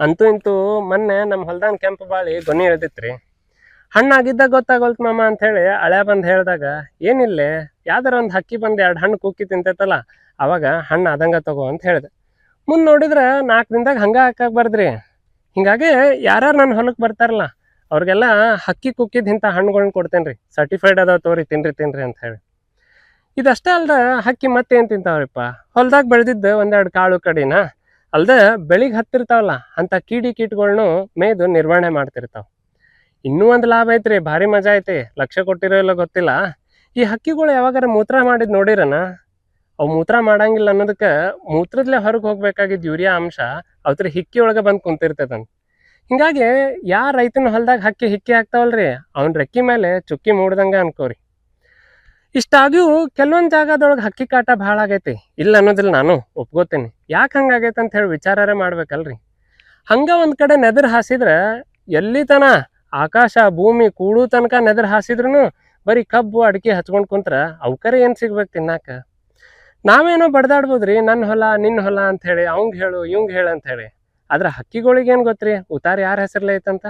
ಅಂತೂ ಇಂತೂ ಮೊನ್ನೆ ನಮ್ಮ ಹೊಲ್ದಾನ ಕೆಂಪು ಬಾಳಿ ಗೊನೆ ಇಳ್ದಿತ್ರಿ. ಹಣ್ಣಾಗಿದ್ದಾಗ ಗೊತ್ತಾಗೋಲ್ತು ಮಾಮ ಅಂತ ಹೇಳಿ ಹಳೆ ಬಂದು ಹೇಳಿದಾಗ, ಏನಿಲ್ಲೇ ಯಾವ್ದಾರ ಒಂದು ಹಕ್ಕಿ ಬಂದು 2 ಹಣ್ಣು ಕುಕ್ಕಿ ತಿಂತೈತಲ್ಲ, ಅವಾಗ ಹಣ್ಣು ಆದಂಗ ತಗೋ ಅಂತ ಹೇಳಿದೆ. ಮುಂದೆ ನೋಡಿದ್ರೆ 4 ದಿನದಾಗ ಹಂಗ ಹಾಕಾಕ್ಬಾರ್ದ್ರಿ. ಹಿಂಗಾಗಿ ಯಾರ್ಯಾರು ನನ್ನ ಹೊಲಕ್ಕೆ ಬರ್ತಾರಲ್ಲ ಅವ್ರಿಗೆಲ್ಲ ಹಕ್ಕಿ ಕುಕ್ಕಿದ್ ಇಂಥ ಹಣ್ಣುಗಳನ್ನ ಕೊಡ್ತೇನೆ ರೀ. ಸರ್ಟಿಫೈಡ್ ಅದಾವ ತೋರಿ, ತಿನ್ರಿ ಅಂತ ಹೇಳಿ. ಇದಷ್ಟೇ ಅಲ್ದ ಹಕ್ಕಿ ಮತ್ತೇನು ತಿಂತಾವ್ರಿಪ್ಪ, ಹೊಲ್ದಾಗ ಬೆಳೆದಿದ್ದು 1-2 ಕಾಳು ಕಡಿನ ಅಲ್ದ ಬೆಳಿಗ್ಗೆ ಹತ್ತಿರ್ತಾವಲ್ಲ ಅಂತ ಕೀಟಗಳನ್ನೂ ಮೇಯ್ದು ನಿರ್ವಹಣೆ ಮಾಡ್ತಿರ್ತಾವ. ಇನ್ನೂ ಒಂದು ಲಾಭ ಐತ್ರಿ, ಭಾರಿ ಮಜಾ ಐತಿ. ಲಕ್ಷ ಕೊಟ್ಟಿರೋ ಇಲ್ಲ ಗೊತ್ತಿಲ್ಲ. ಈ ಹಕ್ಕಿಗಳು ಯಾವಾಗಾರ ಮೂತ್ರ ಮಾಡಿದ್ ನೋಡಿರನ? ಅವು ಮೂತ್ರ ಮಾಡಂಗಿಲ್ಲ ಅನ್ನೋದಕ್ಕೆ ಮೂತ್ರದಲ್ಲೇ ಹೊರಗೆ ಹೋಗ್ಬೇಕಾಗಿದ್ದ ಯೂರಿಯಾ ಅಂಶ ಅವತ್ರ ಹಿಕ್ಕಿ ಒಳಗೆ ಬಂದು ಕುಂತಿರ್ತದಂತ. ಹಿಂಗಾಗಿ ಯಾರ ರೈತನ ಹೊಲ್ದಾಗ ಹಕ್ಕಿ ಹಿಕ್ಕಿ ಹಾಕ್ತಾವಲ್ರಿ, ಅವ್ನ ರೆಕ್ಕಿ ಮೇಲೆ ಚುಕ್ಕಿ ಮೂಡ್ದಂಗ ಅನ್ಕೋರಿ. ಇಷ್ಟಾಗ್ಯೂ ಕೆಲವೊಂದು ಜಾಗದೊಳಗೆ ಹಕ್ಕಿ ಕಾಟ ಭಾಳ ಆಗೈತಿ, ಇಲ್ಲ ಅನ್ನೋದಿಲ್ಲ, ನಾನು ಒಪ್ಕೋತೀನಿ. ಯಾಕೆ ಹಂಗಾಗೈತೆ ಅಂತ ಹೇಳಿ ವಿಚಾರರೇ ಮಾಡ್ಬೇಕಲ್ರಿ. ಹಂಗ ಒಂದ್ ಕಡೆ ನೆದರ್ ಹಾಸಿದ್ರೆ ಎಲ್ಲಿ ತನ ಆಕಾಶ ಭೂಮಿ ಕೂಡು ತನಕ ನೆದರ್ ಹಾಸಿದ್ರು ಬರೀ ಕಬ್ಬು ಅಡಿಕೆ ಹಚ್ಕೊಂಡ್ ಕುಂತ್ರ ಅವಕರೆ ಏನ್ ಸಿಗ್ಬೇಕು ತಿನ್ನಾಕ. ನಾವೇನೋ ಬಡ್ದಾಡ್ಬೋದ್ರಿ, ನನ್ನ ಹೊಲ ನಿನ್ನ ಹೊಲ ಅಂತ ಹೇಳಿ, ಅವಂಗ್ ಹೇಳು ಇವಂಗ್ ಹೇಳ ಅಂತ ಹೇಳಿ. ಆದ್ರೆ ಹಕ್ಕಿಗಳಿಗೇನ್ ಗೊತ್ತ್ರಿ ಉತ್ತಾರ ಯಾರ ಹೆಸರ್ಲೆ ಐತಂತ.